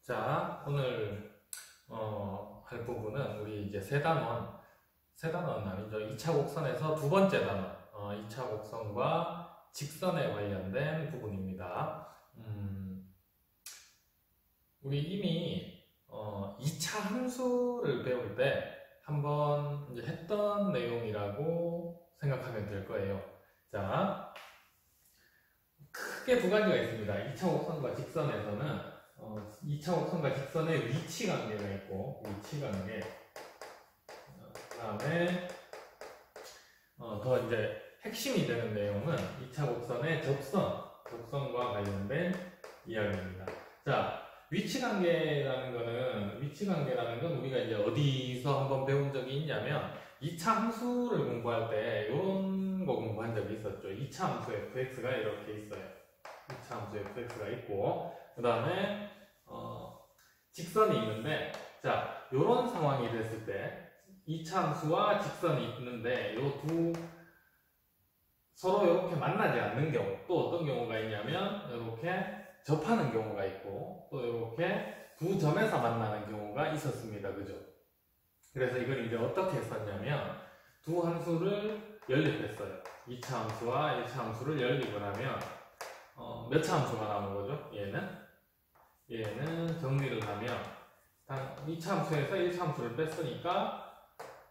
자, 오늘 할 부분은 우리 이제 세 단원 아니죠. 2차 곡선에서 두 번째 단원, 2차 곡선과 직선에 관련된 부분입니다. 우리 이미 2차 함수를 배울 때 한번 이제 했던 내용이라고 생각하면 될 거예요. 자, 크게 두 가지가 있습니다. 2차 곡선과 직선에서는 2차 곡선과 직선의 위치 관계가 있고, 위치 관계. 그 다음에 더 이제 핵심이 되는 내용은 2차 곡선의 접선과 관련된 이야기입니다. 자, 위치 관계라는 건 우리가 이제 어디서 한번 배운 적이 있냐면 2차 함수를 공부할 때 이런 거 공부한 적이 있었죠. 2차 함수 fx가 이렇게 있어요. 2차 함수 fx가 있고, 그 다음에 직선이 있는데, 자, 이런 상황이 됐을 때 2차 함수와 직선이 있는데 요 두 서로 이렇게 만나지 않는 경우, 또 어떤 경우가 있냐면 이렇게 접하는 경우가 있고, 또 이렇게 두 점에서 만나는 경우가 있었습니다. 그죠? 그래서 이걸 이제 어떻게 했었냐면 두 함수를 연립했어요. 2차 함수와 1차 함수를 연립을 하면 몇 차 함수가 나오는 거죠? 얘는 정리를 하면 2차 함수에서 1차 함수를 뺐으니까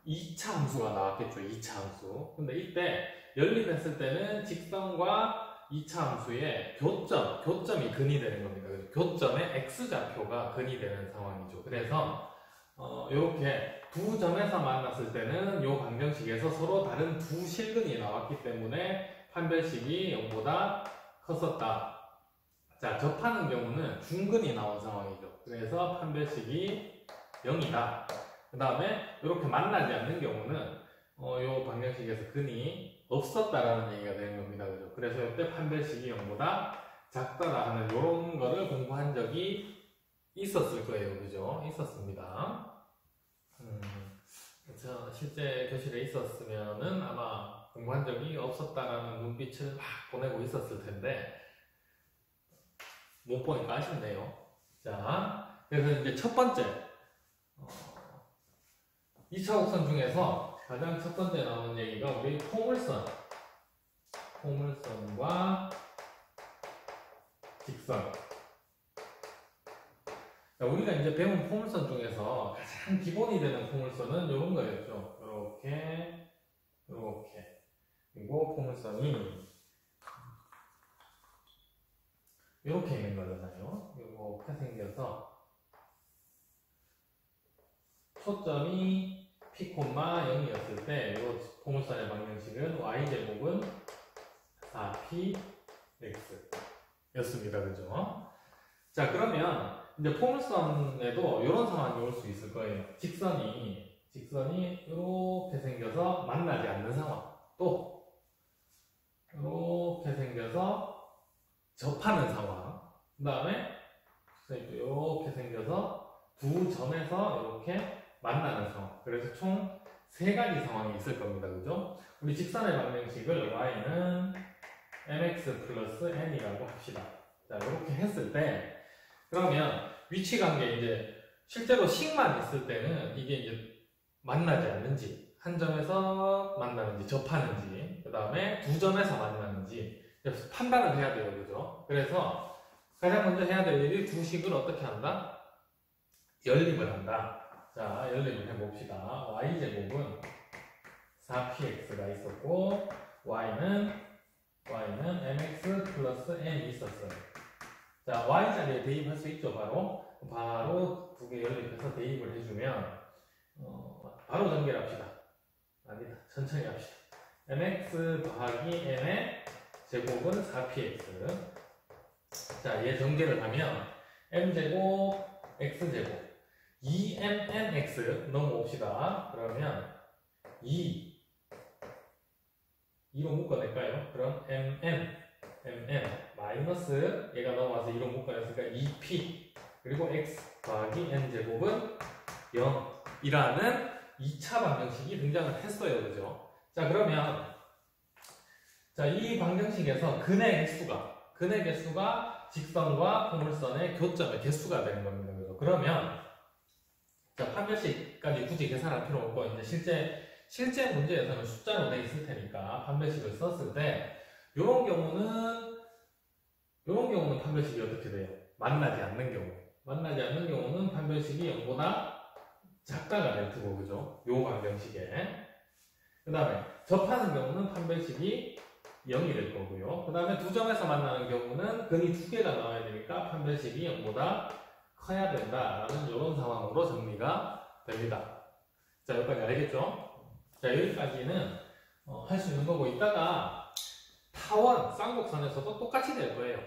2차 함수가 나왔겠죠. 2차 함수. 근데 이때 연립했을 때는 직선과 2차 함수의 교점이 근이 되는 겁니다. 그래서 교점의 x좌표가 근이 되는 상황이죠. 그래서 이렇게 두 점에서 만났을 때는 이 방정식에서 서로 다른 두 실근이 나왔기 때문에 판별식이 0보다 컸었다. 자, 접하는 경우는 중근이 나온 상황이죠. 그래서 판별식이 0이다. 그 다음에 이렇게 만나지 않는 경우는 이 방정식에서 근이 없었다라는 얘기가 되는 겁니다. 그죠? 그래서 이때 판별식이 0보다 작다라 하는 이런 거를 공부한 적이 있었을 거예요. 그죠? 있었습니다. 그래서 실제 교실에 있었으면은 아마 공부한 적이 없었다라는 눈빛을 막 보내고 있었을 텐데, 못 보니까 아쉽네요. 자, 그래서 이제 첫 번째, 2차 곡선 중에서 가장 첫 번째 나오는 얘기가 우리 포물선과 직선. 자, 우리가 이제 배운 포물선 중에서 가장 기본이 되는 포물선은 이런 거였죠. 이렇게. 그리고 포물선이 이렇게 있는 거잖아요. 이렇게 생겨서 초점이 p, 0이었을 때 이 포물선의 방정식은 y제곱은 4px 였습니다. 그죠? 자, 그러면 이제 포물선에도 이런 상황이 올 수 있을 거예요. 직선이 이렇게 생겨서 만나지 않는 상황, 또 이렇게 생겨서 접하는 상황, 그 다음에 이렇게 생겨서 두 점에서 이렇게 만나는 상황. 그래서 총 세 가지 상황이 있을 겁니다. 그죠? 우리 직선의 방정식을 y는 mx 플러스 n이라고 합시다. 자, 이렇게 했을 때, 그러면 위치 관계 이제 실제로 식만 있을 때는 이게 이제 만나지 않는지, 한 점에서 만나는지, 접하는지, 그 다음에 두 점에서 만나는지 판단을 해야 돼요. 그죠? 그래서 가장 먼저 해야 될 일이 두 식을 어떻게 한다? 연립을 한다. 자, 연립을 해봅시다. y제곱은 4px가 있었고, y는 mx 플러스 n이 있었어요. 자, y자리에 대입할 수 있죠. 바로 두 개 연립해서 대입을 해주면 바로 전개합시다. 아니다, 천천히 합시다. mx 더하기 n의 제곱은 4px. 자, 얘 전개를 하면 m제곱 x제곱 2mnx 넘어옵시다. 그러면 2로 묶어낼까요? 그럼 mn 마이너스 얘가 넘어와서 2로 묶어냈으니까 2p 그리고 x 더하기 n제곱은 0이라는 2차 방정식이 등장을 했어요. 그죠? 자, 그러면 이 방정식에서 근의 개수가 직선과 포물선의 교점의 개수가 되는 겁니다. 거죠. 그러면 자, 판별식까지 굳이 계산할 필요 없고 이제 실제 문제에서는 숫자로 돼 있을 테니까 판별식을 썼을 때 요런 경우는 판별식이 어떻게 돼요? 만나지 않는 경우는 판별식이 0보다 작다가 될 테고, 그죠? 요 방정식에. 그 다음에 접하는 경우는 판별식이 0이 될 거고요. 그 다음에 두 점에서 만나는 경우는 근이 두 개가 나와야 되니까 판별식이 0보다 커야 된다라는 이런 상황으로 정리가 됩니다. 자, 여기까지 알겠죠? 자, 여기까지는 할 수 있는 거고, 이따가 타원, 쌍곡선에서도 똑같이 될 거예요.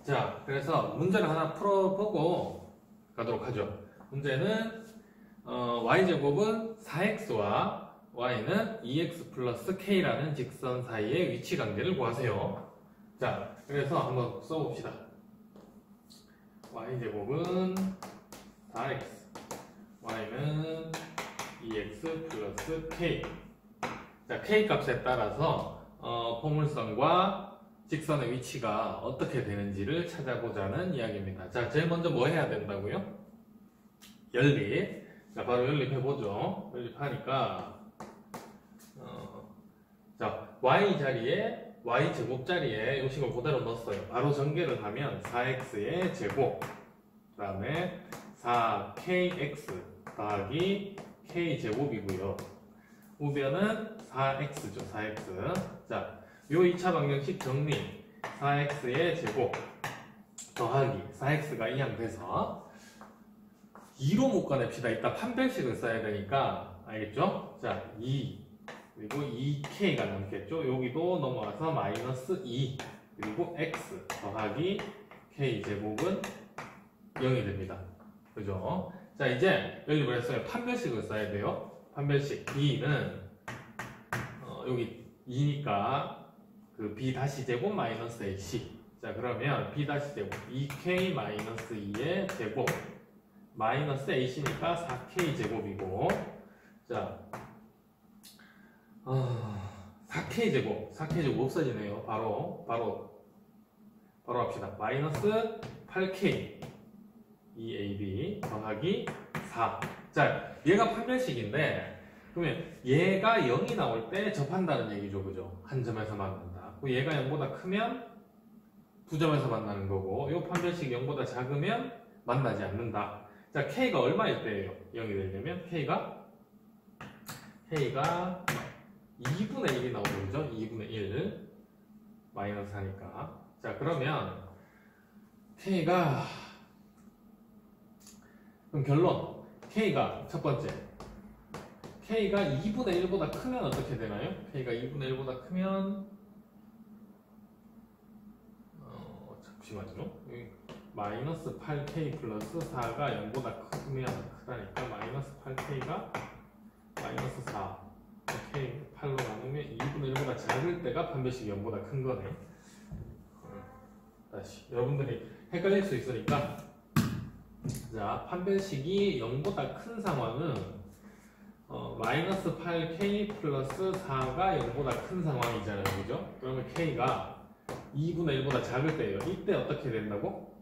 자, 그래서 문제를 하나 풀어보고 가도록 하죠. 문제는 y제곱은 4x와 y는 2x 플러스 k라는 직선 사이의 위치 관계를 구하세요. 자, 그래서 한번 써봅시다. y제곱은 4x, y는 2x 플러스 k. 자, k 값에 따라서 포물선과 직선의 위치가 어떻게 되는지를 찾아보자는 이야기입니다. 자, 제일 먼저 뭐 해야 된다고요? 연립. 자, 바로 연립해보죠. 연립하니까 자, y 자리에 y제곱 자리에 요식을 그대로 넣었어요. 바로 전개를 하면 4x의 제곱, 그 다음에 4kx 더하기 k제곱이고요. 우변은 4x죠. 4x. 자, 요 2차 방정식 정리. 4x의 제곱 더하기 4x가 이항돼서 2로 묶어냅시다. 이따 판별식을 써야 되니까 알겠죠? 자, 2 그리고 2k가 남겠죠? 여기도 넘어와서 마이너스 2 그리고 x 더하기 k제곱은 0이 됩니다. 그죠? 자, 이제 연립을 했어요. 판별식을 써야 돼요. 판별식 b는 여기 2니까 그 b 다시 제곱 마이너스 ac. 자, 그러면 b 다시 제곱 2k 마이너스 2의 제곱 마이너스 ac니까 4k 제곱이고, 자, 4k 제곱 없어지네요. 바로 합시다. 마이너스 8k 2ab 더하기 4. 자, 얘가 판별식인데 그러면 얘가 0이 나올 때 접한다는 얘기죠. 그죠? 한 점에서 만난다. 얘가 0보다 크면 두 점에서 만나는 거고, 이 판별식이 0보다 작으면 만나지 않는다. 자, k가 얼마일 때예요? 0이 되려면 k가 2분의 1이 나오죠. 그죠? 2분의 1 마이너스 하니까. 자, 그러면 k가, 그럼 결론 k가 첫 번째 k가 2분의 1보다 크면 어떻게 되나요? k가 2분의 1보다 크면 잠시만요. 마이너스 8k 플러스 4가 0보다 크다니까 마이너스 8k가 마이너스 4 k 8로 나누면 2분의 1보다 작을 때가 판별식이 0보다 큰 거네. 다시 여러분들이 헷갈릴 수 있으니까, 자, 판별식이 0보다 큰 상황은 마이너스 8k 플러스 4가 0보다 큰 상황이잖아요. 그죠? 그러면 k가 2분의 1보다 작을 때예요. 이때 어떻게 된다고?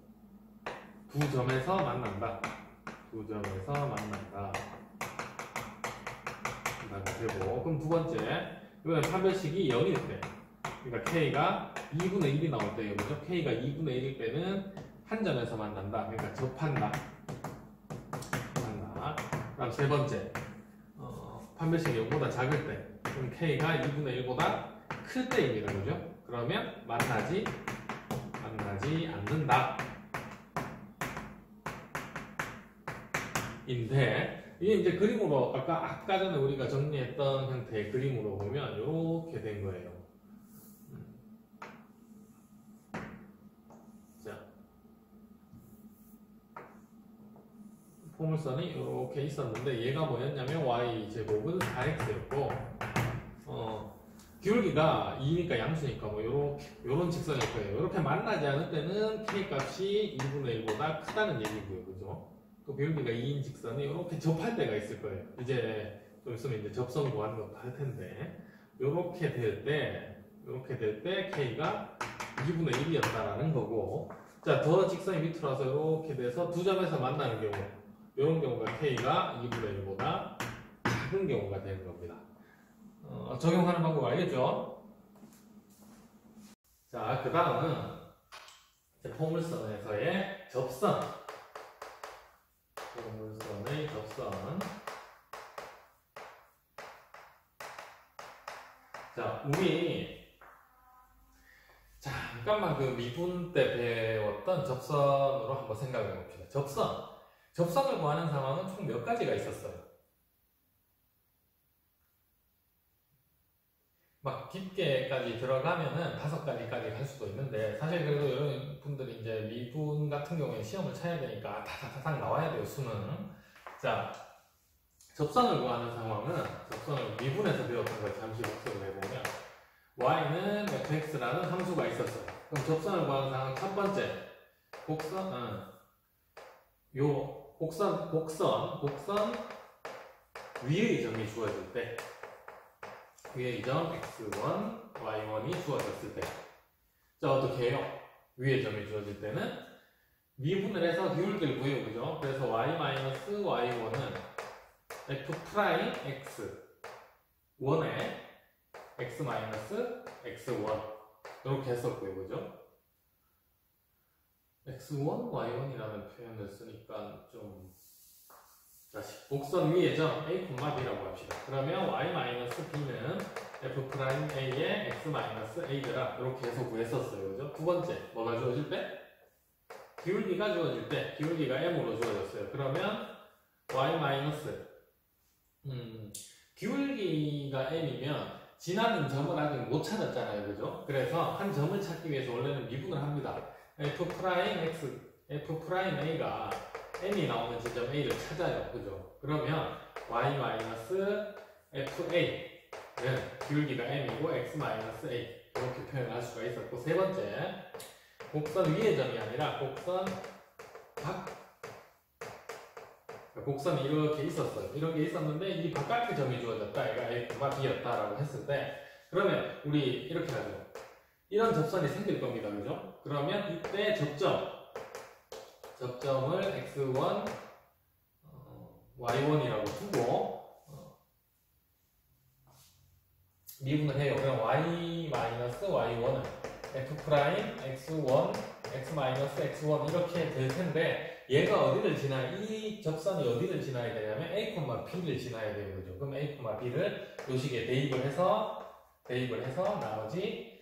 두 점에서 만난다. 되고, 그럼 두 번째, 이번에 판별식이 0일 때, 그러니까 k가 2분의 1이 나올 때예요. 그죠? k가 2분의 1일 때는 한 점에서 만난다. 그러니까 접한다. 그다음 세 번째, 판별식이 0보다 작을 때, 그럼 k가 2분의 1보다 클 때입니다. 그죠? 그러면 만나지 않는다. 인데, 이게 이제 그림으로, 아까 전에 우리가 정리했던 형태의 그림으로 보면 이렇게 된 거예요. 자, 포물선이 이렇게 있었는데, 얘가 뭐였냐면 y제곱은 4x였고, 기울기가 2니까 양수니까 뭐 요런 직선일 거예요. 이렇게 만나지 않을 때는 k 값이 2분의 1보다 크다는 얘기고요. 그죠? 또 기울기가 2인 직선이 이렇게 접할 때가 있을 거예요. 이제 좀 있으면 이제 접선 구하는 것도 할 텐데, 이렇게 될 때 k가 2분의 1이었다라는 거고, 자, 더 직선이 밑으로 와서 이렇게 돼서 두 점에서 만나는 경우, 이런 경우가 K가 2분의 1보다 작은 경우가 되는 겁니다. 적용하는 방법 알겠죠? 자, 그 다음은 포물선에서의 접선. 포물선의 접선. 자, 우리 잠깐만 그 미분 때 배웠던 접선으로 한번 생각해 봅시다. 접선을 구하는 상황은 총 몇 가지가 있었어요? 막 깊게까지 들어가면은 5가지까지 갈 수도 있는데, 사실 그래도 여러분들이 이제 미분 같은 경우에 시험을 쳐야 되니까 다다다닥 나와야 돼요, 수는. 자, 접선을 구하는 상황은 접선을 미분에서 배웠던 걸 잠시 복습을 해보면, y는 fx라는 함수가 있었어요. 그럼 접선을 구하는 상황 첫 번째, 곡선 위의 점이 주어질 때, 위의 점 x1, y1이 주어졌을 때, 자, 어떻게 해요? 위의 점이 주어질 때는 미분을 해서 기울기를 구해요, 그죠? 그래서 y-y1은 f'x1에 x-x1 이렇게 했었고요, 그죠? x1, y1이라는 표현을 쓰니까 좀 다시 곡선 위의 점 a, b라고 합시다. 그러면 y-b는 f'a의 x-a더라 이렇게 해서 구했었어요, 그죠? 두 번째, 뭐가 주어질 때? 기울기가 주어질 때, 기울기가 m으로 주어졌어요. 그러면 y- 기울기가 m이면 지나는 점을 아직 못 찾았잖아요, 그죠? 그래서 한 점을 찾기 위해서 원래는 미분을 합니다. f'a가 m이 나오는 지점 a를 찾아요, 그죠? 그러면 y-fa는 기울기가 m이고 x-a 이렇게 표현할 수가 있었고, 세 번째, 곡선 위의 점이 아니라 곡선이 이렇게 있었어요. 이런 게 있었는데 이 바깥의 점이 주어졌다. 얘가 A가 B였다라고 했을 때, 그러면 우리 이렇게 하죠. 이런 접선이 생길 겁니다, 그죠? 그러면 이때 접점을 x1, y1이라고 두고 미분을 해요. 그럼 y-y1은 f'x1, x-x1 이렇게 될 텐데, 얘가 어디를 이 접선이 어디를 지나야 되냐면 a, b를 지나야 돼요, 그죠? 그럼 a, b를 요 식에 대입을 해서 나머지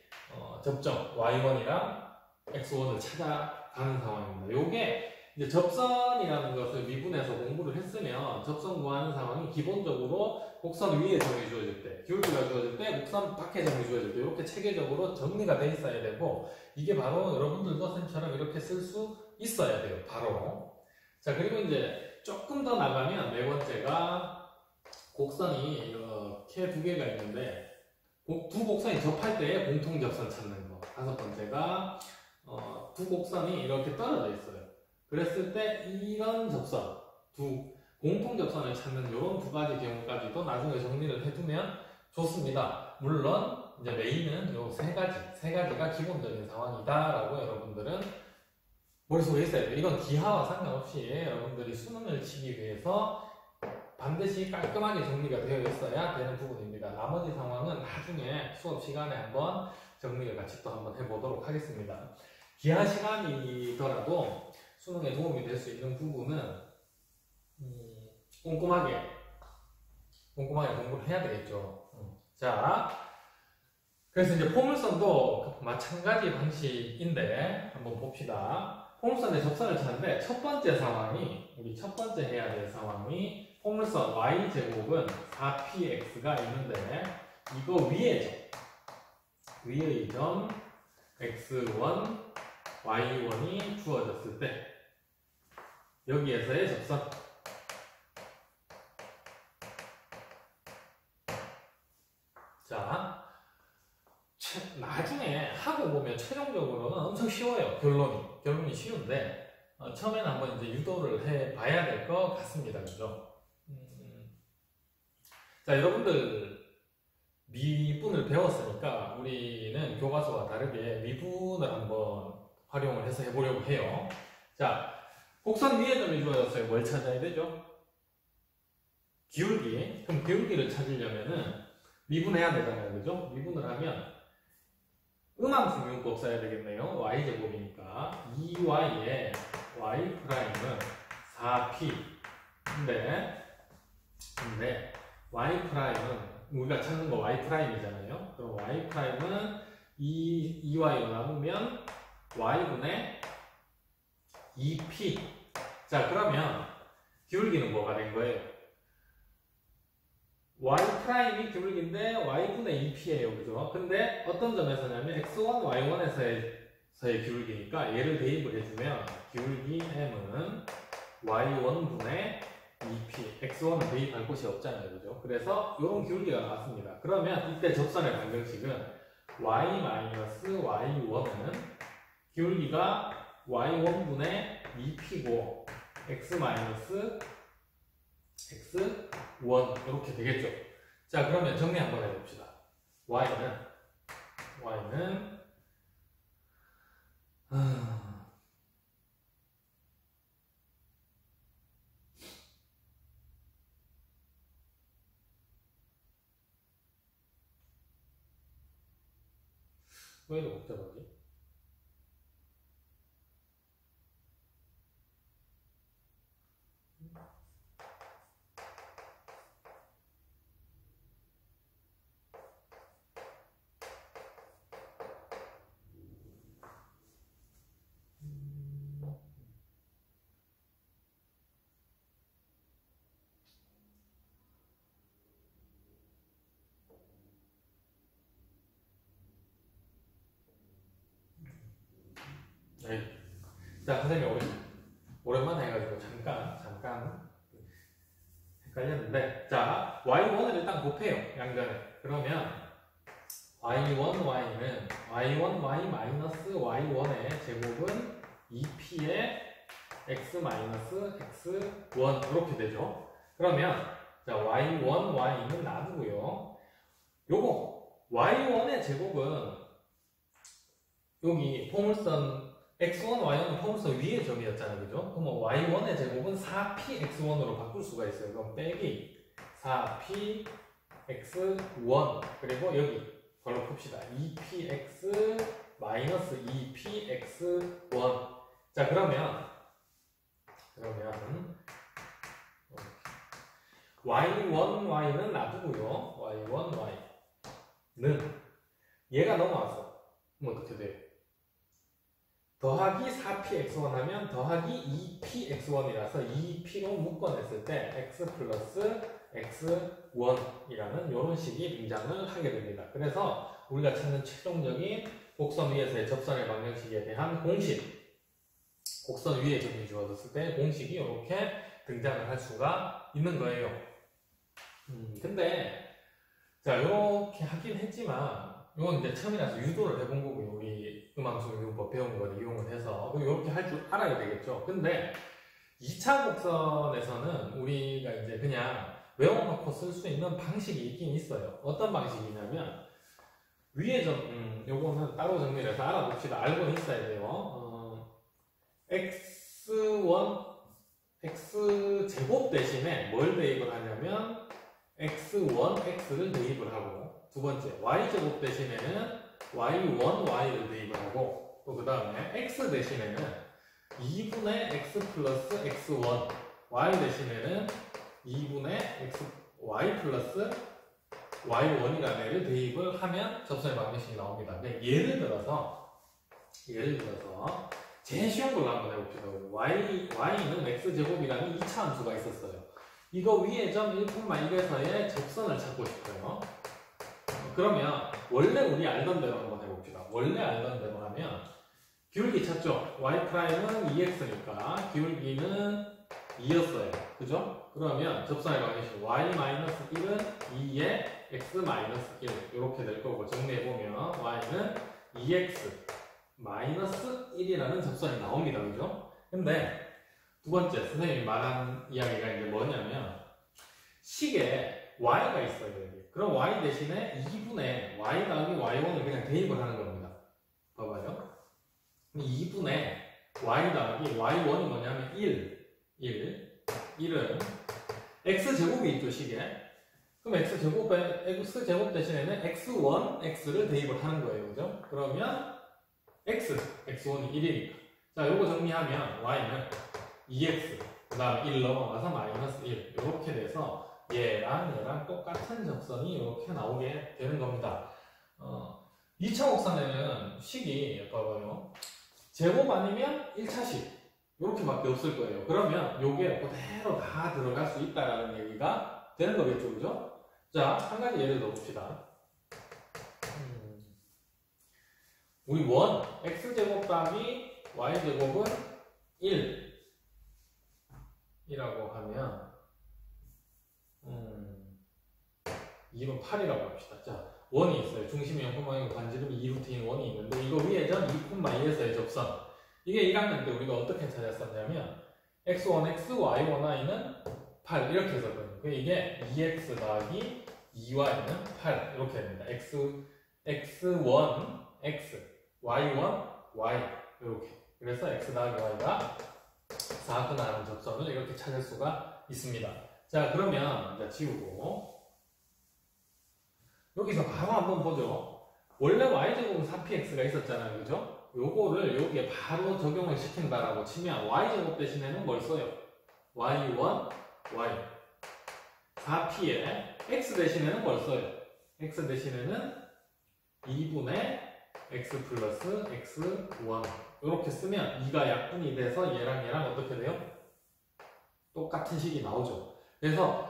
접점 y1이랑 x1을 찾아가는 상황입니다. 요게 이제 접선이라는 것을 미분해서 공부를 했으면 접선 구하는 상황이 기본적으로 곡선 위에 점이 주어질 때, 기울기가 주어질 때, 곡선 밖에 점이 주어질 때 이렇게 체계적으로 정리가 돼 있어야 되고, 이게 바로 여러분들도 선생님처럼 이렇게 쓸 수 있어야 돼요, 바로. 자, 그리고 이제 조금 더 나가면 네 번째가 곡선이 이렇게 두 개가 있는데 두 곡선이 접할 때의 공통접선 찾는 거. 다섯 번째가 두 곡선이 이렇게 떨어져 있어요. 그랬을 때 이런 접선, 공통접선을 찾는 이런 두 가지 경우까지도 나중에 정리를 해두면 좋습니다. 물론 이제 메인은 요 세 가지가 기본적인 상황이다라고 여러분들은 머릿속에 있어야 돼요. 이건 기하와 상관없이 여러분들이 수능을 치기 위해서 반드시 깔끔하게 정리가 되어 있어야 되는 부분입니다. 나머지 상황은 나중에 수업 시간에 한번 정리를 같이 또 한번 해보도록 하겠습니다. 기하 시간이더라도 수능에 도움이 될 수 있는 부분은 꼼꼼하게 공부를 해야 되겠죠. 자, 그래서 이제 포물선도 마찬가지 방식인데 한번 봅시다. 포물선의 접선을 찾는데 첫 번째 상황이, 우리 첫 번째 해야 될 상황이, 포물선 y제곱은 4px가 있는데 이거 위의 점 x1, y1이 주어졌을 때 여기에서의 접선, 자, 나중에 하고 보면 최종적으로는 엄청 쉬워요. 결론이 쉬운데 처음에는 한번 이제 유도를 해봐야 될 것 같습니다, 그죠? 자, 여러분들 미분을 배웠으니까 우리는 교과서와 다르게 미분을 한번 활용을 해서 해보려고 해요. 자, 곡선 위에 점이 주어졌어요. 뭘 찾아야 되죠? 기울기. 그럼 기울기를 찾으려면은 미분해야 되잖아요. 그죠? 미분을 하면 음함수미분법 써야 되겠네요. y제곱이니까 2y에 y 프라임은 4p. 근데 y 프라임은 우리가 찾는 거 y 프라임이잖아요. 그럼 y 프라임은 2y로 나누면 y분의 2p. 자, 그러면 기울기는 뭐가 된 거예요? y 프라임이 기울기인데 y분의 2p예요. 그죠? 근데 어떤 점에서냐면 x1, y1에서의 기울기니까 얘를 대입을 해주면 기울기 m은 y1분의 2p, x1은 대입할 곳이 없잖아요. 그죠? 그래서 이런 기울기가 나왔습니다. 그러면 이때 접선의 방정식은 y-y1은 기울기가 y1분의 2p고 x-x1 이렇게 되겠죠. 자, 그러면 정리 한번 해봅시다. y는 왜 이렇게 복잡하지? 네. 자, 선생님 오랜만에 해가지고 잠깐 헷갈렸는데, 자, y1을 일단 곱해요. 양변에. 그러면 y1y는 y1y-y1의 제곱은 2p의 x-x1 이렇게 되죠. 그러면 자, y1 y는 놔두고요. 요거 y1의 제곱은 여기 포물선 x1, y1은 포물선 위의 점이었잖아요. 그죠? 그럼 y1의 제곱은 4p x1으로 바꿀 수가 있어요. 그럼 빼기 4p x1 그리고 여기 걸로 풉시다. 2px 마이너스 2px1. 자, 그러면 y1y는 놔두고요. y1y는 얘가 넘어왔어. 그럼 어떻게 돼요? 더하기 4px1 하면 더하기 2px1이라서 2p로 묶어냈을 때 x 플러스 x1이라는 이런 식이 등장을 하게 됩니다. 그래서 우리가 찾는 최종적인 곡선 위에서의 접선의 방정식에 대한 공식, 곡선 위에 점이 주어졌을 때 공식이 이렇게 등장을 할 수가 있는 거예요. 근데 자, 이렇게 하긴 했지만 이건 이제 처음이라서 유도를 해본 거고요. 우리 음함수미분법 배운 걸 이용을 해서 이렇게 할 줄 알아야 되겠죠. 근데 2차 곡선에서는 우리가 이제 그냥 외워놓고 쓸 수 있는 방식이 있긴 있어요. 어떤 방식이냐면 위에 점, 요거는 따로 정리를 해서 알아봅시다. 알고는 있어야 돼요. x제곱 대신에 뭘 대입을 하냐면 x1x를 대입을 하고, 두 번째 y제곱 대신에는 y1y를 대입을 하고, 또 그 다음에 x 대신에는 2분의 x 플러스 x1, y 대신에는 2분의 y 플러스 y1이라는 애를 대입을 하면 접선의 방정식이 나옵니다. 예를 들어서 제일 쉬운 걸로 한번 해봅시다. y는 x제곱이라는 2차 함수가 있었어요. 이거 위에 점 1,1에서의 접선을 찾고 싶어요. 그러면 원래 우리 알던 대로 한번 해봅시다. 원래 알던 대로 하면 기울기 찾죠? y'은 2x니까 기울기는 2였어요. 그죠? 그러면 접선의 방정식 y-1은 2의 x-1 이렇게 될 거고, 정리해보면 y는 2x 마이너스 1이라는 접선이 나옵니다. 그죠? 근데 두 번째 선생님이 말한 이야기가 이제 뭐냐면 식에 y가 있어요. 여기. 그럼 y 대신에 2분의 y 더하기 y1을 그냥 대입을 하는 겁니다. 봐봐요. 2분의 y 더하기 y1이 뭐냐면 1은 x제곱이 있죠, 식에. 그럼 x제곱 대신에는 x1, x를 대입을 하는 거예요. 그죠? 그러면 x1이 1이니까. 자, 요거 정리하면 y는 2x, 그 다음 1 넘어가서 마이너스 1. 이렇게 돼서 얘랑 똑같은 접선이 이렇게 나오게 되는 겁니다. 2차 곡선에는 식이, 봐봐요. 제곱 아니면 1차식. 이렇게밖에 없을 거예요. 그러면 요게 그대로 다 들어갈 수 있다라는 얘기가 되는 거겠죠, 그죠? 자, 한 가지 예를 들어 봅시다. 우리 원 x제곱 더하기 y제곱은 1이라고 하면 2는 8이라고 합시다. 자, 원이 있어요. 중심이 0,0이고 반지름이 2루트인 원이 있는데 이거 위에 점 2,2에서의 접선. 이게 1학년 때 우리가 어떻게 찾았었냐면 x1x, y1y는 8 이렇게 했었거든요. 이게 2x 더하기 2y는 8 이렇게 됩니다. x1, x, y1, y 이렇게. 그래서 x 더하기 y가 4구나라는 접선을 이렇게 찾을 수가 있습니다. 자, 그러면 이제 지우고 여기서 바로 한번 보죠. 원래 y제곱은 4px가 있었잖아요. 그죠? 요거를 여기에 바로 적용을 시킨다라고 치면 y제곱 대신에는 뭘 써요? y1, y 4p에 x 대신에는 뭘 써요? x 대신에는 2분의 x 플러스 x1 이렇게 쓰면 2가 약분이 돼서 얘랑 어떻게 돼요? 똑같은 식이 나오죠. 그래서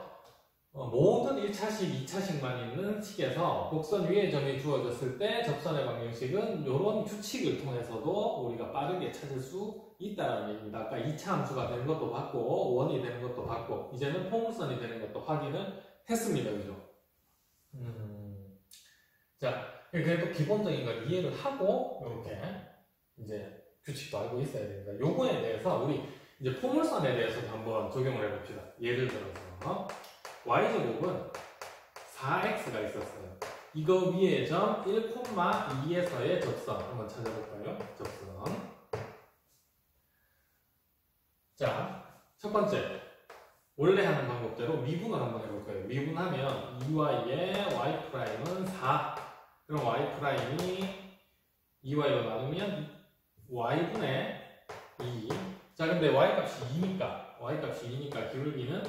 모든 1차식, 2차식만 있는 식에서 곡선 위에 점이 주어졌을 때 접선의 방정식은 이런 규칙을 통해서도 우리가 빠르게 찾을 수 있다는 얘기입니다. 아까 2차 함수가 되는 것도 봤고 원이 되는 것도 봤고 이제는 포물선이 되는 것도 확인을 했습니다. 그죠? 자, 그래도 기본적인 걸 이해를 하고 이렇게 이제 규칙도 알고 있어야 됩니다. 요거에 대해서 우리 이제 포물선에 대해서도 한번 적용을 해봅시다. 예를 들어서 y제곱은 4x가 있었어요. 이거 위에 점 1,2에서의 접선 한번 찾아볼까요? 접선. 자, 첫 번째 원래 하는 방법대로 미분을 한번 해볼까요? 미분하면 2y의 y'은 4. 그럼 y'이 2y로 나누면 y분의 2. 자, 근데 y값이 2니까 기울기는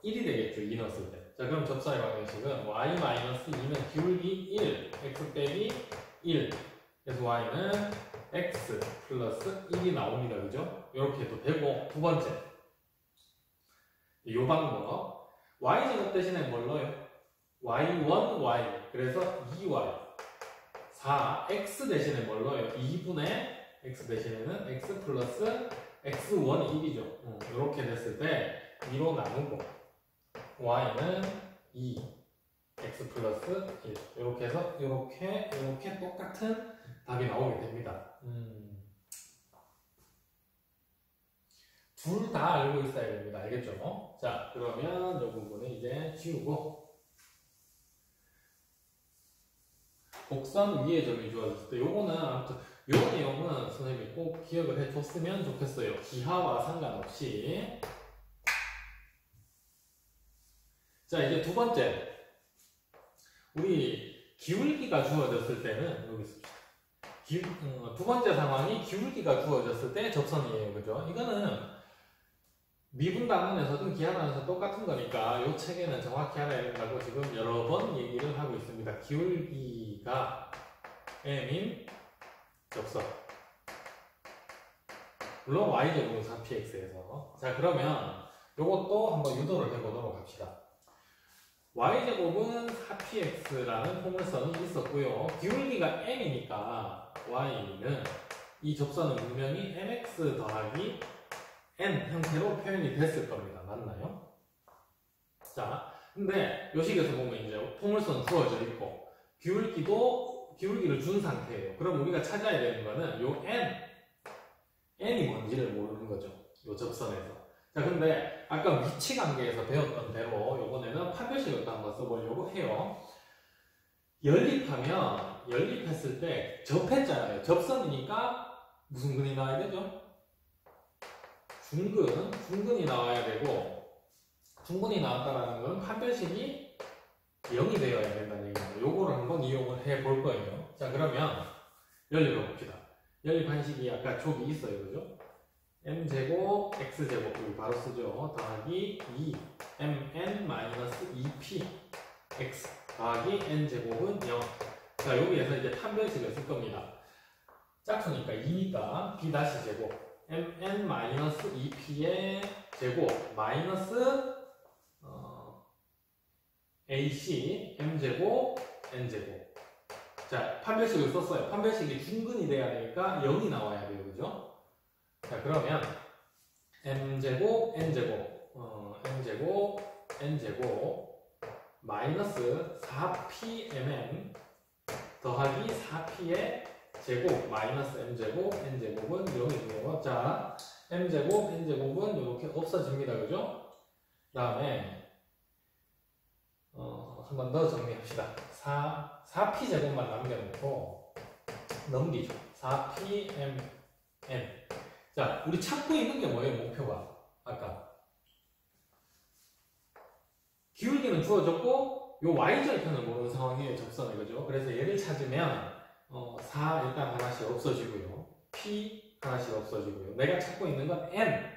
1이 되겠죠. 2 넣었을 때. 자, 그럼 접선의 방정식은 y-2는 기울기 1, x 빼기 1. 그래서 y는 x 플러스 1이 나옵니다. 그죠? 이렇게 해도 되고, 두 번째. 이 방법. y제곱 대신에 뭘 넣어요? y1, y. 그래서 2y. 4x 대신에 뭘 넣어요? 2분의 x 대신에는 x 플러스 x1이 1이죠. 이렇게 됐을 때 2로 나누고 y는 2 x 플러스 1 이렇게 해서 이렇게 똑같은 답이 나오게 됩니다. 둘 다 알고 있어야 됩니다. 알겠죠? 자, 그러면 이 부분은 이제 지우고 곡선 위에 점이 주어졌을 때 요거는 아무튼 요 내용은 선생님이 꼭 기억을 해줬으면 좋겠어요. 기하와 상관없이. 자, 이제 두 번째. 우리 기울기가 주어졌을 때는 여기 씁시다. 두 번째 상황이 기울기가 주어졌을 때 접선이에요. 그죠? 이거는 미분 단원에서든 기하 단원에서 똑같은 거니까 이 책에는 정확히 알아야 된다고 지금 여러 번 얘기를 하고 있습니다. 기울기가 m인 접선. 물론 y제곱은 4px에서. 자, 그러면 이것도 한번 유도를 해보도록 합시다. y제곱은 4px라는 포물선이 있었고요. 기울기가 m이니까 y는 이 접선은 분명히 mx 더하기 n 형태로 표현이 됐을 겁니다. 맞나요? 자, 근데 요 식에서 보면 이제 포물선 주어져 있고 기울기를 준 상태예요. 그럼 우리가 찾아야 되는 거는 요 n이 뭔지를 모르는 거죠. 요 접선에서. 자, 근데 아까 위치 관계에서 배웠던 대로 요번에는 판별식을 또 한번 써보려고 해요. 연립했을 때 접했잖아요. 접선이니까 무슨 근이 나와야 되죠? 중근이 나와야 되고, 중근이 나왔다는 건 판별식이 0이 되어야 된다는 얘기입니다. 요거를 한번 이용을 해 볼 거예요. 자, 그러면 연립해 봅시다. 연립 한식이 아까 족이 있어요. 그죠? m제곱 x제곱 여기 바로 쓰죠. 더하기 2mn-2p x 더하기 n제곱은 0. 자, 여기에서 이제 판별식을 쓸 겁니다. 짝수니까 2니까 b 다시 제곱 mn-2p의 제곱 마이너스 ac m제곱 n제곱. 자, 판별식을 썼어요. 판별식이 중근이 돼야 되니까 0이 나와야 돼요. 그죠? 자, 그러면 m제곱 n제곱 m제곱 n제곱 마이너스 4pmn 더하기 4p의 제곱 마이너스 m제곱 n제곱은 0이고요. 자, m제곱 n제곱은 이렇게 없어집니다. 그죠? 그 다음에 한 번 더 정리합시다. 4p제곱만 남겨놓고 넘기죠. 4pmn. 자, 우리 찾고 있는 게 뭐예요? 목표가 아까 기울기는 주어졌고 요 y절편을 모르는 상황이에요. 접선을. 그죠? 그래서 얘를 찾으면 4 일단 하나씩 없어지고요. p 하나씩 없어지고요. 내가 찾고 있는 건 n.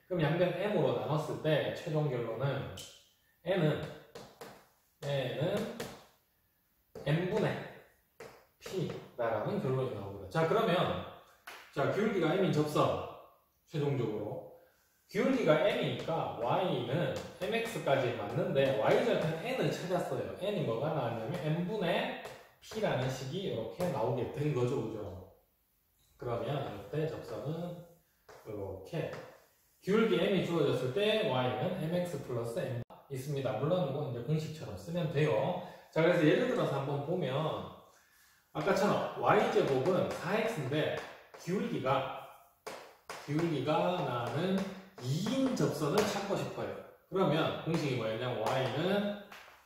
그럼 양변 m으로 나눴을 때 최종 결론은 n은 n분의 p라는 결론이 나옵니다. 자, 그러면 자, 기울기가 m인 접선 최종적으로 기울기가 m이니까 y는 mx까지 맞는데 y절편 n을 찾았어요. n이 뭐가 나왔냐면 n분의 p라는 식이 이렇게 나오게 된 거죠. 그죠? 그러면 이때 접선은 이렇게 기울기 m이 주어졌을 때 y는 mx 플러스 m 있습니다. 물론 이건 이제 공식처럼 쓰면 돼요. 자, 그래서 예를 들어서 한번 보면 아까처럼 y제곱은 4x인데 기울기가 나는 2인 접선을 찾고 싶어요. 그러면 공식이 뭐였냐면 y는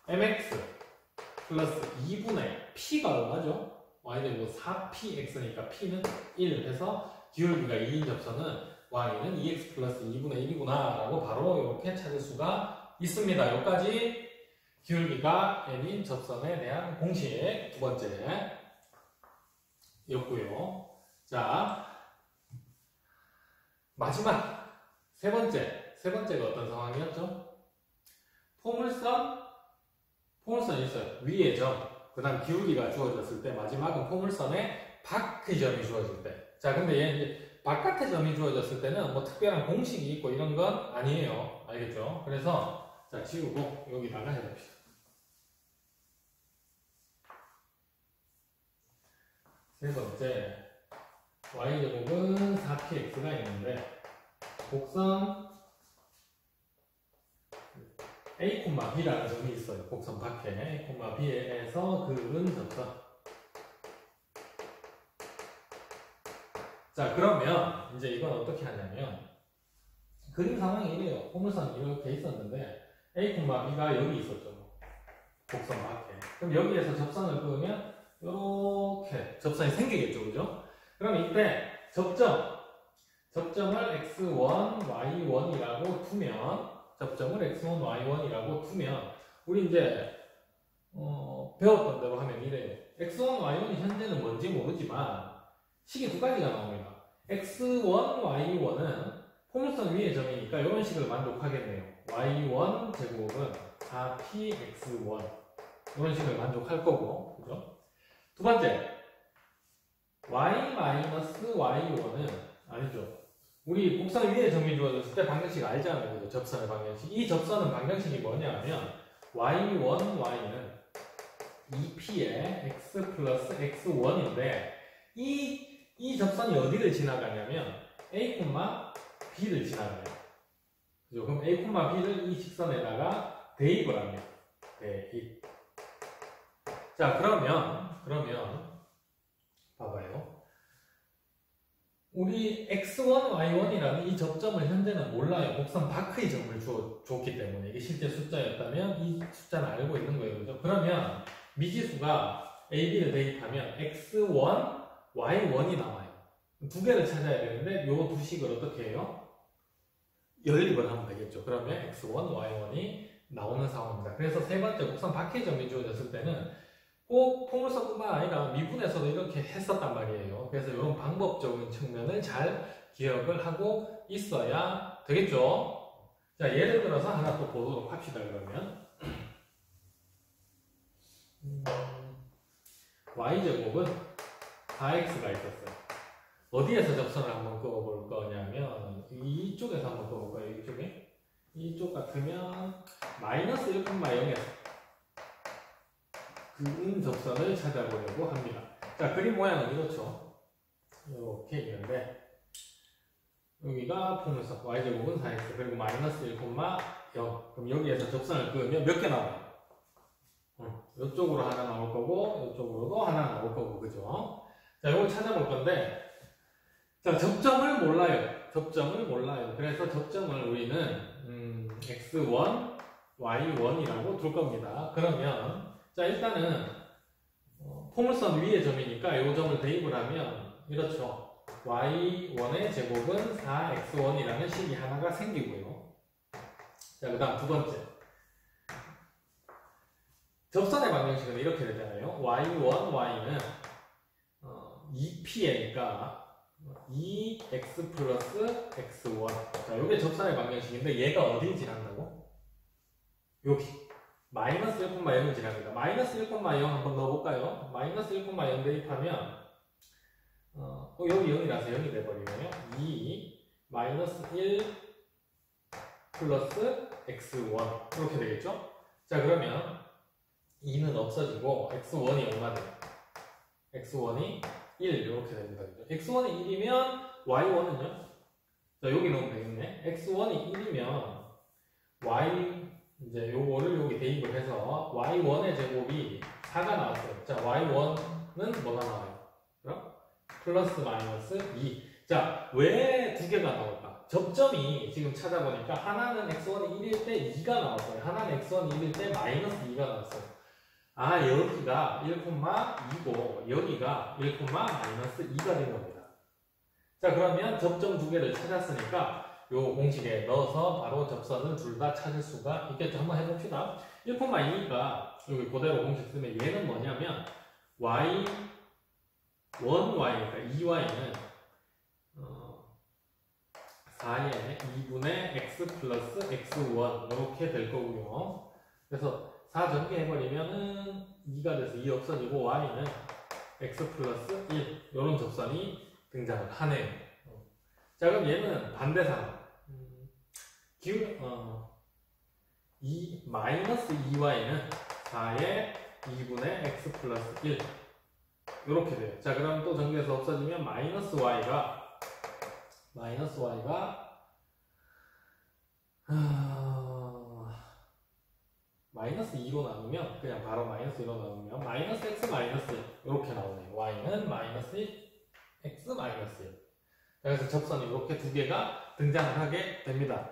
mx 플러스 2분의 p가 얼마죠? y제곱 4px니까 p는 1 해서 기울기가 2인 접선은 y는 2x 플러스 2분의 1이구나 라고 바로 이렇게 찾을 수가 있습니다. 여기까지 기울기가 n인 접선에 대한 공식 두 번째 였고요. 자, 마지막 세 번째가 어떤 상황이었죠? 포물선이 있어요. 위에 점, 그 다음 기울기가 주어졌을 때 마지막은 포물선에 밖의 점이 주어질 때. 자, 근데 얘 이제 바깥의 점이 주어졌을 때는 뭐 특별한 공식이 있고 이런 건 아니에요. 알겠죠? 그래서 자, 지우고 여기다가 해봅시다. 세 번째, y제곱은 4px가 있는데 곡선 a, b라는 점이 있어요. 곡선 밖에 a, b에서 그은 접선. 자, 그러면 이제 이건 어떻게 하냐면 그림 상황이 이래요. 포물선이 이렇게 있었는데 a, b가 여기 있었죠. 곡선 밖에. 그럼 여기에서 접선을 그으면 이렇게 접선이 생기겠죠. 그죠? 그럼 이때 접점을 x1, y1이라고 두면 우리 이제 배웠던 대로 하면 이래요. x1, y1이 현재는 뭔지 모르지만 식이 두 가지가 나옵니다. x1, y1은 포물선 위의 점이니까 이런 식을 만족하겠네요. y1 제곱은 4px1 이런 식을 만족할 거고, 그죠? 두 번째, y-y1은 아니죠. 우리 곡선 위에 점이 주어졌을 때 방정식 알잖아요. 그죠? 접선의 방정식. 이 접선은 방정식이 뭐냐면 y1, y는 2p의 x 플러스 x1인데 이 접선이 어디를 지나가냐면 a, b를 지나가요. 그죠? 그럼 a, b를 이 직선에다가 대입을 합니다. 대입. 자, 그러면 봐봐요. 우리 x1, y1이라는 이 접점을 현재는 몰라요. 곡선 밖의 점을 줬기 때문에 이게 실제 숫자였다면 이 숫자는 알고 있는 거예요. 그죠? 그러면 미지수가 a, b를 대입하면 x1, y1이 나와요. 두 개를 찾아야 되는데 요 두 식을 어떻게 해요? 연립을 하면 되겠죠. 그러면 x1, y1이 나오는 상황입니다. 그래서 세 번째 곡선 밖의 점이 주어졌을 때는 꼭 포물선뿐만 아니라 미분에서도 이렇게 했었단 말이에요. 그래서 이런 방법적인 측면을 잘 기억을 하고 있어야 되겠죠. 자, 예를 들어서 하나 또 보도록 합시다. 그러면 y제곱은 4x가 있었어요. 어디에서 접선을 한번 그어볼 거냐면 이쪽에서 한번 그어볼 거예요. 이쪽에. 이쪽 같으면 마이너스 1,0에서 그 접선을 찾아보려고 합니다. 자, 그림 모양은 이렇죠. 이렇게 있는데 여기가 포물선 y제곱은 4x 그리고 마이너스 1,0. 그럼 여기에서 접선을 그으면 몇 개 나와요? 이쪽으로 하나 나올 거고 이쪽으로도 하나 나올 거고, 그죠? 자, 이걸 찾아볼 건데, 자, 접점을 몰라요. 그래서 접점을 우리는 x1, y1이라고 둘 겁니다. 그러면 자, 일단은 포물선 위의 점이니까 이 점을 대입을 하면 이렇죠. y1의 제곱은 4x1이라는 식이 하나가 생기고요. 자, 그 다음 두 번째. 접선의 방정식은 이렇게 되잖아요. y1, y는 2p니까 2x 플러스 x1. 자, 이게 접선의 방정식인데 얘가 어디를 지난다고? 여기. 마이너스 1,0을 지납니다. 마이너스 1,0 한번 넣어볼까요? 마이너스 1,0 대입하면 여기 0이라서 0이 돼버리네요. 2 마이너스 1 플러스 x1 이렇게 되겠죠? 자, 그러면 2는 없어지고 x1이 얼마 돼요? x1이 1 이렇게 됩니다. x1이 1이면 y1은요? 자, 여기 넣으면 되겠네. x1이 1이면 y 이제 요거를 여기 대입을 해서 y1의 제곱이 4가 나왔어요. 자, y1은 뭐가 나와요? 그럼 플러스 마이너스 2. 자, 왜 두 개가 나올까? 접점이 지금 찾아보니까 하나는 x1이 1일 때 2가 나왔어요. 하나는 x1이 1일 때 마이너스 2가 나왔어요. 아, 여기가 1,2고 여기가 1, 마이너스 2가 된 겁니다. 자, 그러면 접점 두 개를 찾았으니까 요 공식에 넣어서 바로 접선을 둘 다 찾을 수가 있겠죠. 한번 해봅시다. 1,2가 여기 그대로 공식 쓰면 얘는 뭐냐면 y 1y니까 2y는 4의 2분의 x 플러스 x1 이렇게 될 거고요. 그래서 4 전개해버리면은 2가 돼서 2 없어지고 y는 x 플러스 1 이런 접선이 등장을 하네요. 자, 그럼 얘는 반대 상황. 마이너스 2y는 4의 2분의 x 플러스 1 이렇게 돼요. 자, 그럼 또 전개해서 없어지면 마이너스 y가 마이너스 2로 나누면 그냥 바로 마이너스 2로 나누면 마이너스 x 마이너스 1 이렇게 나오네요. y는 마이너스 x 마이너스 1. 그래서 접선이 이렇게 두 개가 등장을 하게 됩니다.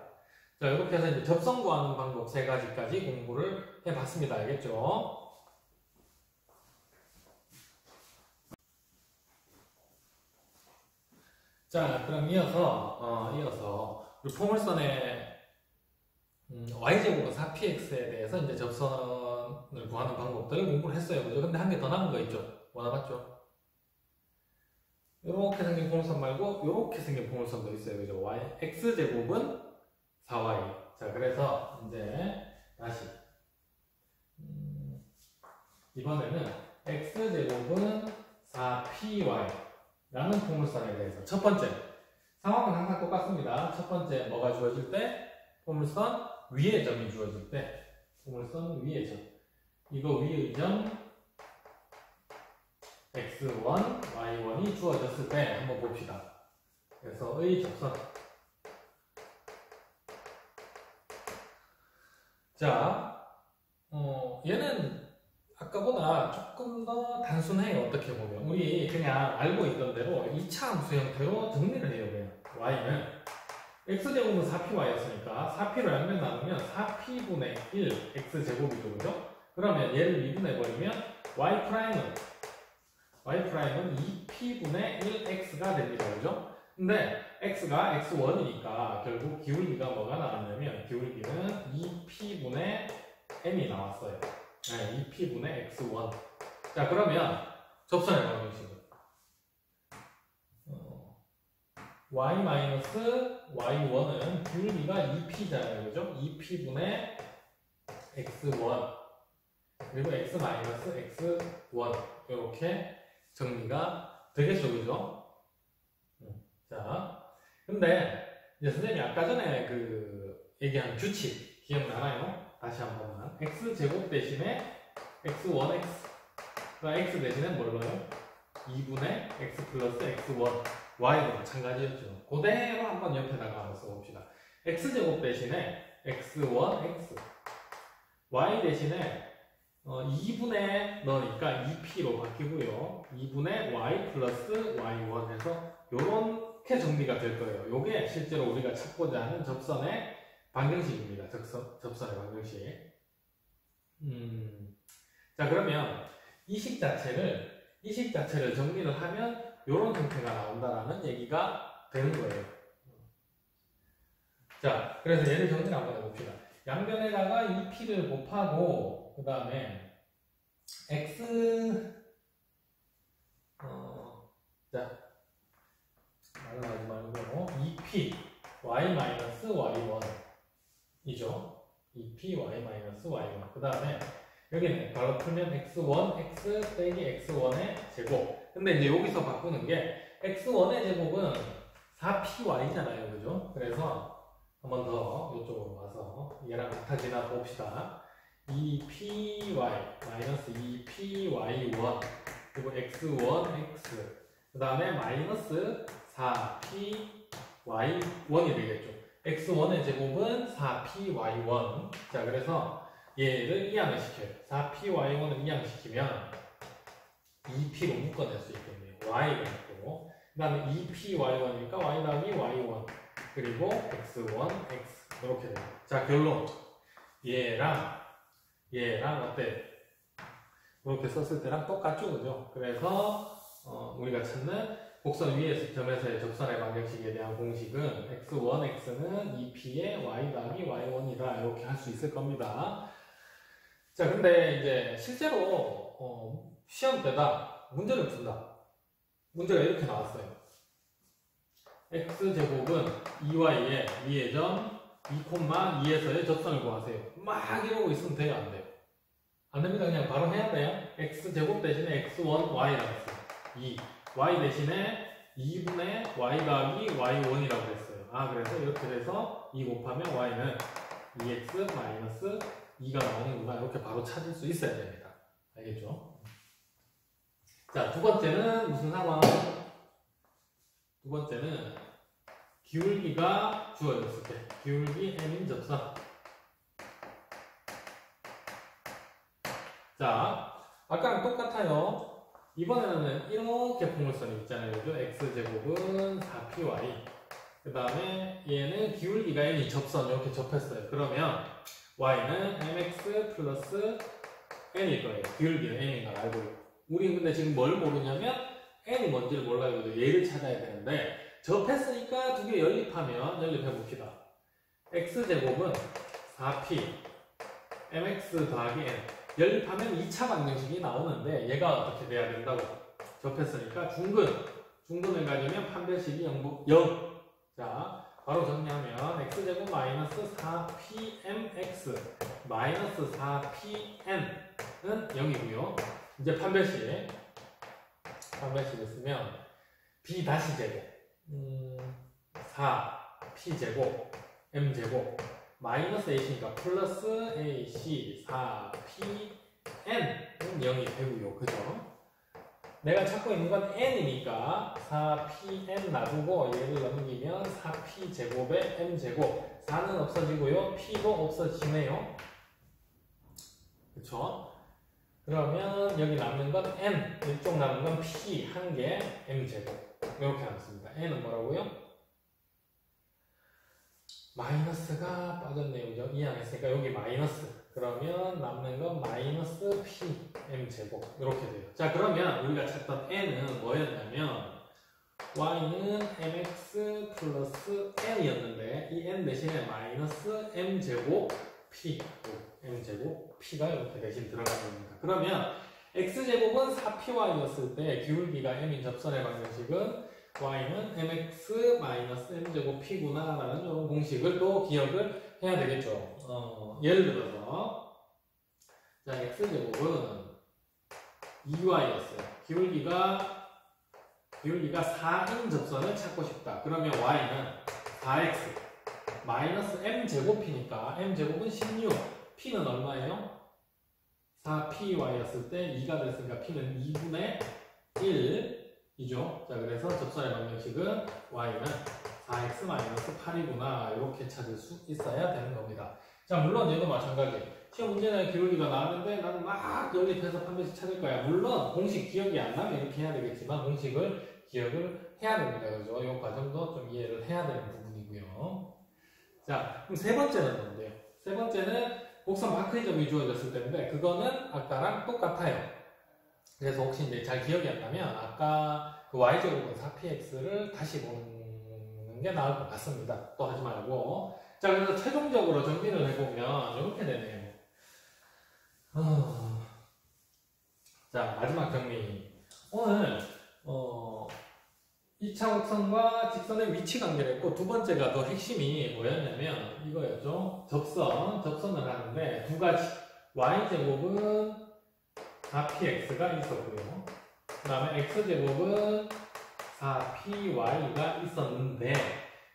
자, 이렇게 해서 이제 접선 구하는 방법 세 가지까지 공부를 해봤습니다. 알겠죠? 자, 그럼 이어서 포물선의 y제곱은 4px에 대해서 이제 접선을 구하는 방법들을 공부를 했어요. 그죠? 근데 한 개 더 남은 거 있죠? 뭐 남았죠? 이렇게 생긴 포물선 말고 이렇게 생긴 포물선도 있어요. 그죠? x제곱은 4y. 자, 그래서 이제 다시 이번에는 x제곱은 4py 라는 포물선에 대해서 첫 번째 상황은 항상 똑같습니다. 첫 번째 뭐가 주어질 때? 포물선 위의 점이 주어질 때 포물선 위의 점 이거 위의 점 x1, y1이 주어졌을 때 한번 봅시다. 그래서 의 접선. 자, 얘는 아까보다 조금 더 단순해요. 어떻게 보면 우리 그냥 알고 있던 대로 2차 함수 형태로 정리를 해요. 그냥 y는 x제곱은 4py였으니까 4p로 양변 나누면 4p분의 1 x제곱이죠. 그죠? 그러면 얘를 미분해버리면 y''은 y'은 2p분의 1x가 됩니다. 그죠? 근데 x가 x1이니까 결국 기울기가 뭐가 나왔냐면 기울기는 2p분의 m이 나왔어요. 네, 2p분의 x1. 자, 그러면 접선의 방정식은 y-y1은 기울기가 2p잖아요. 그죠? 2p분의 x1 그리고 x-x1 이렇게 정리가 되겠죠. 그죠? 자, 근데 이제 선생님이 아까 전에 그 얘기한 규칙 기억나나요? 다시 한 번만. x제곱 대신에 x1x x 대신에 뭘로요? 2분의 x 플러스 x1 y도 마찬가지였죠. 그대로 한번 옆에다가 써봅시다. x제곱 대신에 x1, x y 대신에 2분의 넣으니까 2p로 바뀌고요. 2분의 y 플러스 y1 해서 요렇게 정리가 될 거예요. 요게 실제로 우리가 찾고자 하는 접선의 방정식입니다. 접선의 방정식. 자, 그러면 이 식 자체를 정리를 하면 요런 형태가 나온다라는 얘기가 되는 거예요. 자, 그래서 얘를 정리를 한번 해봅시다. 양변에다가 2p를 곱하고 그 다음에 x 자, 말하지 말고 2p y-y1 이죠. 2p y-y1 그 다음에 여기는 바로 풀면 x1 x 빼기 x1의 제곱. 근데 이제 여기서 바꾸는 게 x1의 제곱은 4py잖아요. 그죠? 그래서 한 번 더 이쪽으로 와서 얘랑 같아지나 봅시다. 2py 마이너스 2py1 그리고 x1x 그 다음에 마이너스 4py1이 되겠죠. x1의 제곱은 4py1. 자, 그래서 얘를 이항을 시켜요. 4py1을 이항시키면 2p로 묶어낼 수 있겠네요. y가 있고 그 다음에 2py1이니까 y 더하기 y1 그리고 x1, x 이렇게 돼요. 자, 결론 얘랑 어때? 이렇게 썼을 때랑 똑같죠, 그죠? 그래서 우리가 찾는 곡선 위의 점에서의 접선의 방정식에 대한 공식은 x1, x는 2p의 y 더하기 y1이다 이렇게 할 수 있을 겁니다. 자, 근데 이제 실제로 시험 때다 문제를 푼다. 문제가 이렇게 나왔어요. x제곱은 2y의 위의 점 2,2에서의 접선을 구하세요. 막 이러고 있으면 돼요, 안 돼요? 안 됩니다. 그냥 바로 해야 돼요. x제곱 대신에 x1, y라고 했어요. 2. y 대신에 2분의 y 더하기 y1이라고 했어요. 아, 그래서 이렇게 돼서 2 곱하면 y는 2x 마이너스 2가 나오는구나. 이렇게 바로 찾을 수 있어야 됩니다. 알겠죠? 자, 두 번째는 무슨 상황? 두 번째는 기울기가 주어졌을 때 기울기 m인 접선. 자, 아까랑 똑같아요. 이번에는 이렇게 포물선이 있잖아요. 그죠? x제곱은 4py 그 다음에 얘는 기울기가 n이 접선 이렇게 접했어요. 그러면 y는 mx 플러스 n일 거예요. 기울기는 n인 걸 알고 있고 우리 근데 지금 뭘 모르냐면 n이 뭔지를 몰라요. 그죠? 얘를 찾아야 되는데 접했으니까 두 개 연립해봅시다. x제곱은 4p mx 더하기 n 연립하면 2차 방정식이 나오는데 얘가 어떻게 돼야 된다고? 접했으니까 중근을 가지면 판별식이 0. 자, 바로 정리하면 x제곱 마이너스 4pmx 마이너스 4pn은 0이고요. 이제 판별식을 쓰면 b 다시 제곱 4p제곱 m제곱 마이너스 ac니까 플러스 ac 4pn은 0이 되고요. 그죠? 내가 찾고 있는 건 n이니까 4pn 놔두고 얘를 넘기면 4p제곱에 m제곱 4는 없어지고요. p도 없어지네요. 그쵸? 그러면 여기 남는 건 n, 이쪽 남은 건 p 한 개, m제곱 이렇게 남습니다. n은 뭐라고요? 마이너스가 빠졌네요. 그죠? 이항했으니까 여기 마이너스. 그러면 남는 건 마이너스 pm제곱. 이렇게 돼요. 자, 그러면 우리가 찾던 n은 뭐였냐면 y는 mx 플러스 n이었는데 이 n 대신에 마이너스 m제곱 p. m제곱 p가 이렇게 대신 들어가는 겁니다. 그러면 x제곱은 4py였을 때 기울기가 m인 접선의 방정식은 y는 mx 마이너스 m제곱 p구나 라는 이런 공식을 또 기억을 해야 되겠죠. 예를 들어서 자 x제곱은 2y였어요. 기울기가 4인 접선을 찾고 싶다. 그러면 y는 4x 마이너스 m제곱 p니까 m제곱은 16, p는 얼마예요? 4py였을 때 2가 됐으니까 p는 2분의 1이죠. 자, 그래서 접선의 방정식은 y는 4x-8이구나 이렇게 찾을 수 있어야 되는 겁니다. 자, 물론 얘도 마찬가지. 시험 문제는 기울기가 나왔는데 나는 막 연립해서 판별식 찾을 거야. 물론 공식 기억이 안 나면 이렇게 해야 되겠지만 공식을 기억을 해야 됩니다. 그죠? 이 과정도 좀 이해를 해야 되는 부분이고요. 자, 그럼 세 번째는 뭔데요? 세 번째는 곡선 바크의 점이 주어졌을 때인데 그거는 아까랑 똑같아요. 그래서 혹시 이제 잘 기억이 안 나면 아까 그 y제곱은 4px를 다시 보는 게 나을 것 같습니다. 또 하지 말고. 자, 그래서 최종적으로 정리를 해보면 이렇게 되네요. 자, 마지막 정리. 오늘 2차 곡선과 직선의 위치 관계를 했고 두 번째가 더 핵심이 뭐였냐면 이거였죠. 접선을 하는데 두 가지. y제곱은 4px가 있었고요. 그 다음에 x제곱은 4py가 있었는데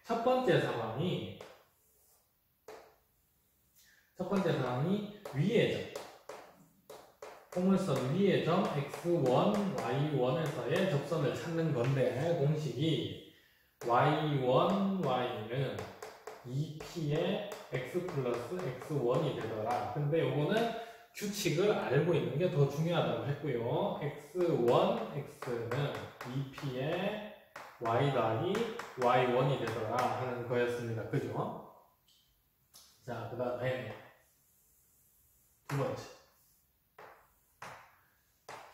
첫 번째 상황이 위의 점. 포물선 위의 점 x1, y1에서의 접선을 찾는 건데 공식이 y1, y는 2p의 x 플러스 x1이 되더라. 근데 요거는 규칙을 알고 있는 게 더 중요하다고 했고요. x1, x는 2p의 y 더하기 y1이 되더라 하는 거였습니다. 그죠? 자, 그 다음에 두 번째.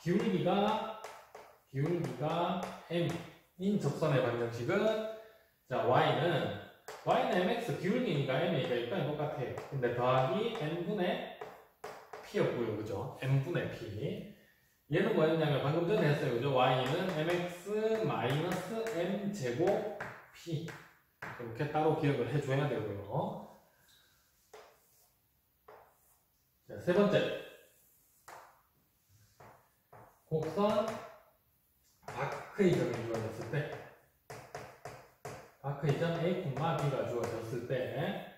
기울기가 m인 접선의 방정식은 자 y는 mx 기울기니까 m이니까 일단 똑같아요. 근데 더하기 n분의 p였고요, 그죠? n분의 p. 얘는 뭐였냐면 방금 전에 했어요, 그죠? y는 mx 마이너스 m 제곱 p. 이렇게 따로 기억을 해줘야 되고요. 자, 세 번째. 곡선 바크의 점이 주어졌을 때 바크의 점 A, B가 주어졌을 때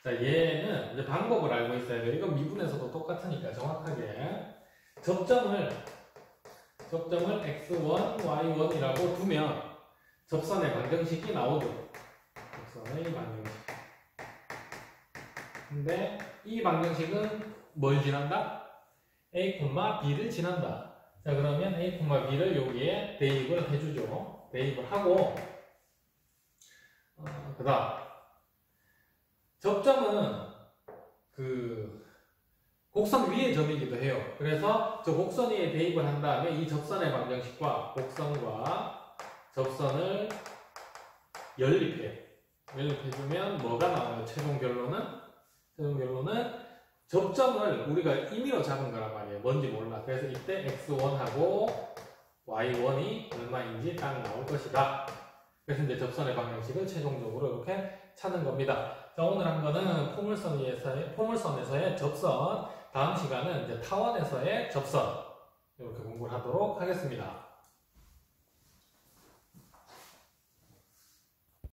자, 얘는 이제 방법을 알고 있어야 돼요. 이건 미분에서도 똑같으니까 정확하게 접점을 x1, y1이라고 두면 접선의 방정식이 나오죠. 접선의 방정식. 근데 이 방정식은 뭘 지난다? A, B를 지난다. 자, 그러면 A, B를 여기에 대입을 해주죠. 대입을 하고, 그 다음, 접점은 곡선 위의 점이기도 해요. 그래서 저 곡선 위에 대입을 한 다음에 이 접선의 방정식과 곡선과 접선을 연립해요. 연립해주면 뭐가 나와요? 최종 결론은 접점을 우리가 임의로 잡은 거란 말이에요. 뭔지 몰라. 그래서 이때 x1하고 y1이 얼마인지 딱 나올 것이다. 그래서 이제 접선의 방정식을 최종적으로 이렇게 찾는 겁니다. 자, 오늘 한 거는 포물선에서의 접선, 다음 시간은 이제 타원에서의 접선 이렇게 공부를 하도록 하겠습니다.